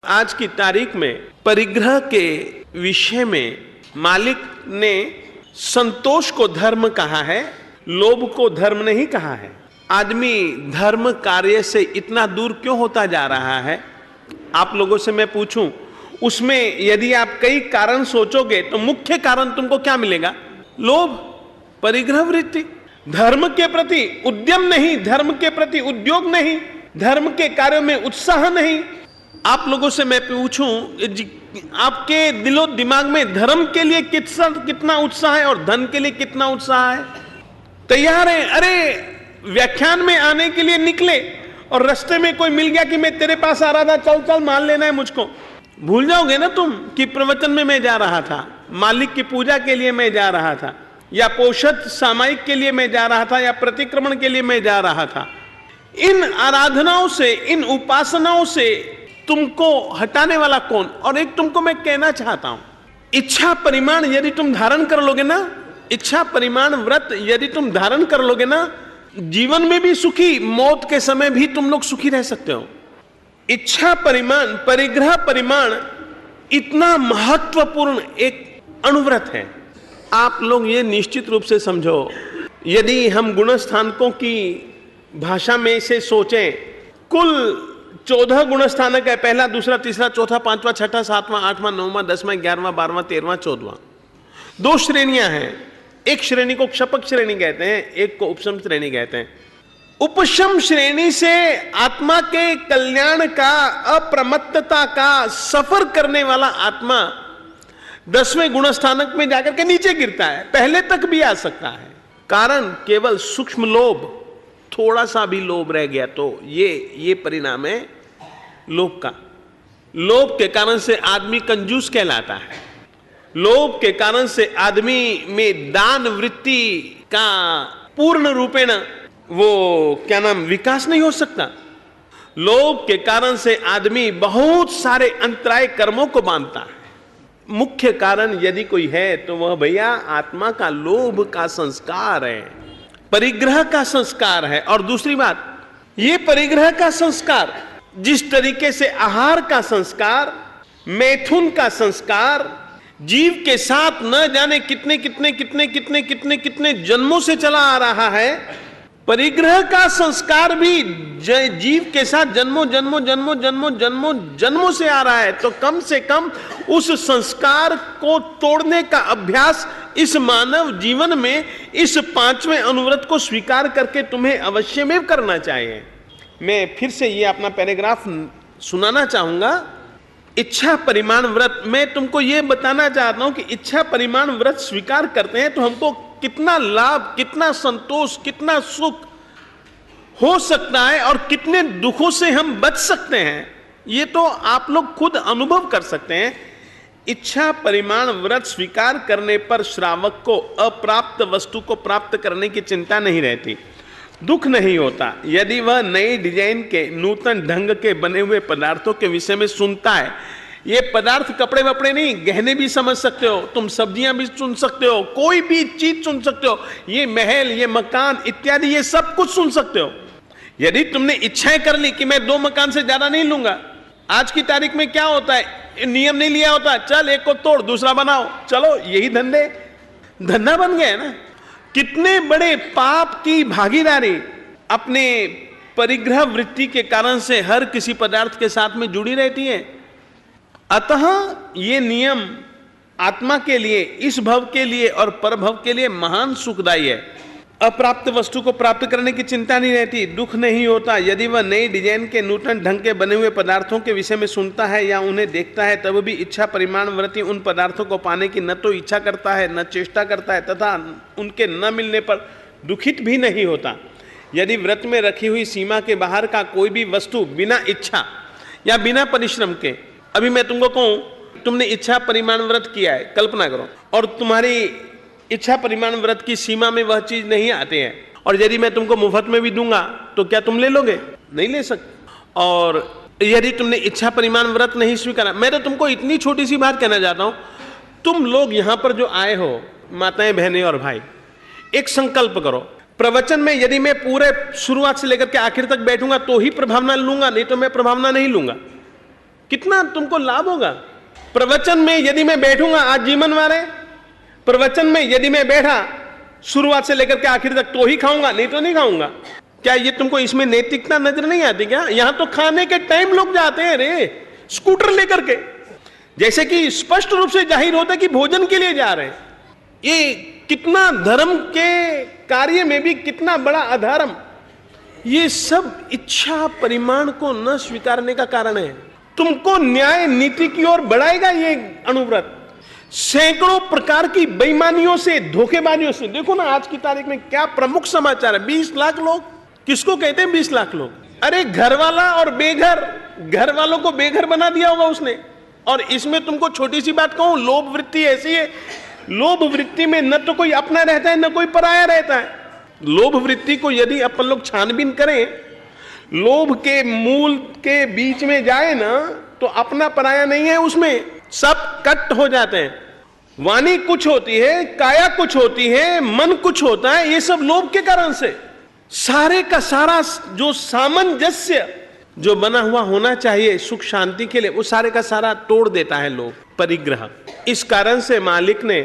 आज की तारीख में परिग्रह के विषय में मालिक ने संतोष को धर्म कहा है, लोभ को धर्म नहीं कहा है। आदमी धर्म कार्य से इतना दूर क्यों होता जा रहा है? आप लोगों से मैं पूछूं, उसमें यदि आप कई कारण सोचोगे तो मुख्य कारण तुमको क्या मिलेगा? लोभ, परिग्रह वृत्ति, धर्म के प्रति उद्यम नहीं, धर्म के प्रति उद्योग नहीं, धर्म के कार्यों में उत्साह नहीं। आप लोगों से मैं पूछूं, आपके दिलो दिमाग में धर्म के लिए कितना उत्साह है और धन के लिए कितना उत्साह है? तैयार है? अरे व्याख्यान में आने के लिए निकले और रास्ते में कोई मिल गया कि मैं तेरे पास आ रहा था, चल चल मान लेना है मुझको। भूल जाओगे ना तुम कि प्रवचन में मैं जा रहा था, मालिक की पूजा के लिए मैं जा रहा था, या पोषद सामायिक के लिए मैं जा रहा था, या प्रतिक्रमण के लिए मैं जा रहा था। इन आराधनाओं से, इन उपासनाओं से तुमको हटाने वाला कौन? और एक तुमको मैं कहना चाहता हूं, इच्छा परिमाण यदि तुम धारण कर लोगे ना, इच्छा परिमाण व्रत यदि तुम धारण कर लोगे ना, जीवन में भी सुखी, मौत के समय भी तुम लोग सुखी रह सकते हो। इच्छा परिमाण, परिग्रह परिमाण इतना महत्वपूर्ण एक अणुव्रत है। आप लोग ये निश्चित रूप से समझो, यदि हम गुणस्थानकों की भाषा में से सोचें, कुल 14 गुणस्थानक है, पहला, दूसरा, तीसरा, चौथा, पांचवा, छठा, सातवां, आठवां, नौवां, 10वां, 11वां, 12वां, 13वां, 14वां। 2 श्रेणियां हैं। एक श्रेणी को क्षपक श्रेणी कहते हैं, एक को उपशम श्रेणी कहते हैं। उपशम श्रेणी से आत्मा के कल्याण का, अप्रमत्तता का सफर करने वाला आत्मा 10वें गुणस्थानक में जाकर के नीचे गिरता है, पहले तक भी आ सकता है। कारण केवल सूक्ष्म लोभ, थोड़ा सा भी लोभ रह गया तो ये परिणाम है लोभ का। लोभ के कारण से आदमी कंजूस कहलाता है। लोभ के कारण से आदमी में दान वृत्ति का पूर्ण रूपेण विकास नहीं हो सकता। लोभ के कारण से आदमी बहुत सारे अंतराय कर्मों को बांधता है। मुख्य कारण यदि कोई है तो वह भैया आत्मा का लोभ का संस्कार है, परिग्रह का संस्कार है। और दूसरी बात, ये परिग्रह का संस्कार, जिस तरीके से आहार का संस्कार, मैथुन का संस्कार जीव के साथ न जाने कितने कितने कितने कितने कितने कितने जन्मों से चला आ रहा है, परिग्रह का संस्कार भी जीव के साथ जन्मों जन्मों जन्मों जन्मों जन्मों जन्मों से आ रहा है। तो कम से कम उस संस्कार को तोड़ने का अभ्यास इस मानव जीवन में इस 5वें अनुव्रत को स्वीकार करके तुम्हें अवश्य में करना चाहिए। मैं फिर से ये अपना पैराग्राफ सुनाना चाहूंगा। इच्छा परिमाण व्रत, मैं तुमको ये बताना चाहता हूं कि इच्छा परिमाण व्रत स्वीकार करते हैं तो हमको कितना लाभ, कितना संतोष, कितना सुख हो सकता है और कितने दुखों से हम बच सकते हैं, ये तो आप लोग खुद अनुभव कर सकते हैं। इच्छा परिमाण व्रत स्वीकार करने पर श्रावक को अप्राप्त वस्तु को प्राप्त करने की चिंता नहीं रहती, दुख नहीं होता। यदि वह नए डिजाइन के, नूतन ढंग के बने हुए पदार्थों के विषय में सुनता है, ये पदार्थ कपड़े वपड़े नहीं, गहने भी समझ सकते हो तुम, सब्जियां भी सुन सकते हो, कोई भी चीज सुन सकते हो, ये महल, ये मकान इत्यादि, ये सब कुछ सुन सकते हो। यदि तुमने इच्छाएं कर ली कि मैं 2 मकान से ज्यादा नहीं लूंगा, आज की तारीख में क्या होता है, नियम नहीं लिया होता, चल एक को तोड़ दूसरा बनाओ, चलो यही धंधा बन गया है ना। कितने बड़े पाप की भागीदारी अपने परिग्रह वृत्ति के कारण से हर किसी पदार्थ के साथ में जुड़ी रहती है। अतः ये नियम आत्मा के लिए, इस भव के लिए और परभव के लिए महान सुखदायी है। अप्राप्त वस्तु को प्राप्त करने की चिंता नहीं रहती, दुख नहीं होता। यदि वह नई डिजाइन के, नूतन ढंग के बने हुए पदार्थों के विषय में सुनता है या उन्हें देखता है, तब भी इच्छा परिमाण व्रती उन पदार्थों को पाने की न तो इच्छा करता है, न चेष्टा करता है, तथा उनके न मिलने पर दुखित भी नहीं होता। यदि व्रत में रखी हुई सीमा के बाहर का कोई भी वस्तु बिना इच्छा या बिना परिश्रम के, अभी मैं तुमको कहूं, तुमने इच्छा परिमाण व्रत किया है, कल्पना करो, और तुम्हारी इच्छा परिमाण व्रत की सीमा में वह चीज नहीं आती है, और यदि मैं तुमको मुफ्त में भी दूंगा तो क्या तुम ले लोगे? नहीं ले सकते। और यदि तुमने इच्छा परिमाण व्रत नहीं स्वीकारा, मैं तो तुमको इतनी छोटी सी बात कहना चाहता हूं, तुम लोग यहां पर जो आए हो, माताएं, बहनें और भाई, एक संकल्प करो। प्रवचन में यदि मैं पूरे शुरुआत से लेकर के आखिर तक बैठूंगा तो ही प्रभावना लूंगा, नहीं तो मैं प्रभावना नहीं लूंगा। कितना तुमको लाभ होगा। प्रवचन में यदि मैं बैठूंगा, आज जीवन वाले प्रवचन में यदि मैं बैठा शुरुआत से लेकर के आखिर तक, तो ही खाऊंगा, नहीं तो नहीं खाऊंगा। क्या ये तुमको इसमें नैतिकता नजर नहीं आती क्या? यहां तो खाने के टाइम लोग जाते हैं रे स्कूटर लेकर के, जैसे कि स्पष्ट रूप से जाहिर होता है कि भोजन के लिए जा रहे हैं। ये कितना धर्म के कार्य में भी कितना बड़ा अधर्म। ये सब इच्छा परिमाण को न स्वीकारने का कारण है। तुमको न्याय नीति की ओर बढ़ाएगा ये अनुव्रत। सैकड़ों प्रकार की बेईमानियों से, धोखेबाजियों से, देखो ना आज की तारीख में क्या प्रमुख समाचार है। 20 लाख लोग, किसको कहते हैं 20 लाख लोग? अरे घर वाला और बेघर, घर वालों को बेघर बना दिया होगा उसने। और इसमें तुमको छोटी सी बात कहूं, लोभ वृत्ति ऐसी है, लोभ वृत्ति में न तो कोई अपना रहता है न कोई पराया रहता है। लोभ वृत्ति को यदि अपन लोग छानबीन करें, लोभ के मूल के बीच में जाए ना, तो अपना पराया नहीं है, उसमें सब कट हो जाते हैं। वाणी कुछ होती है, काया कुछ होती है, मन कुछ होता है, ये सब लोभ के कारण से। सारे का सारा जो सामंजस्य जो बना हुआ होना चाहिए सुख शांति के लिए, वो सारे का सारा तोड़ देता है लोभ, परिग्रह। इस कारण से मालिक ने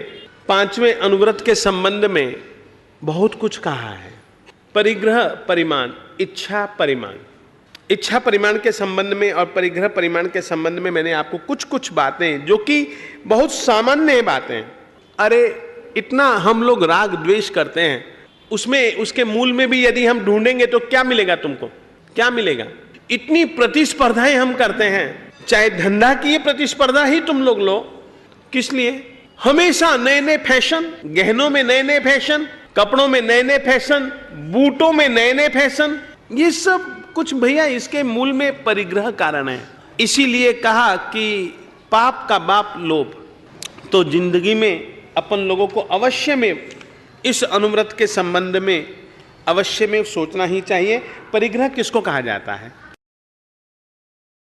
5वें अनुव्रत के संबंध में बहुत कुछ कहा है। परिग्रह परिमाण, इच्छा परिमाण, इच्छा परिमाण के संबंध में और परिग्रह परिमाण के संबंध में मैंने आपको कुछ कुछ बातें, जो कि बहुत सामान्य बातें, अरे इतना हम लोग राग द्वेष करते हैं, उसमें उसके मूल में भी यदि हम ढूंढेंगे तो क्या मिलेगा तुमको? क्या मिलेगा? इतनी प्रतिस्पर्धाएं हम करते हैं, चाहे धंधा की ये प्रतिस्पर्धा ही तुम लोग लो, किस लिए? हमेशा नए नए फैशन, गहनों में नए नए फैशन, कपड़ों में नए नए फैशन, बूटों में नए नए फैशन, ये सब कुछ भैया इसके मूल में परिग्रह कारण है। इसीलिए कहा कि पाप का बाप लोभ। तो जिंदगी में अपन लोगों को अवश्य में इस अनुव्रत के संबंध में अवश्य में सोचना ही चाहिए। परिग्रह किसको कहा जाता है?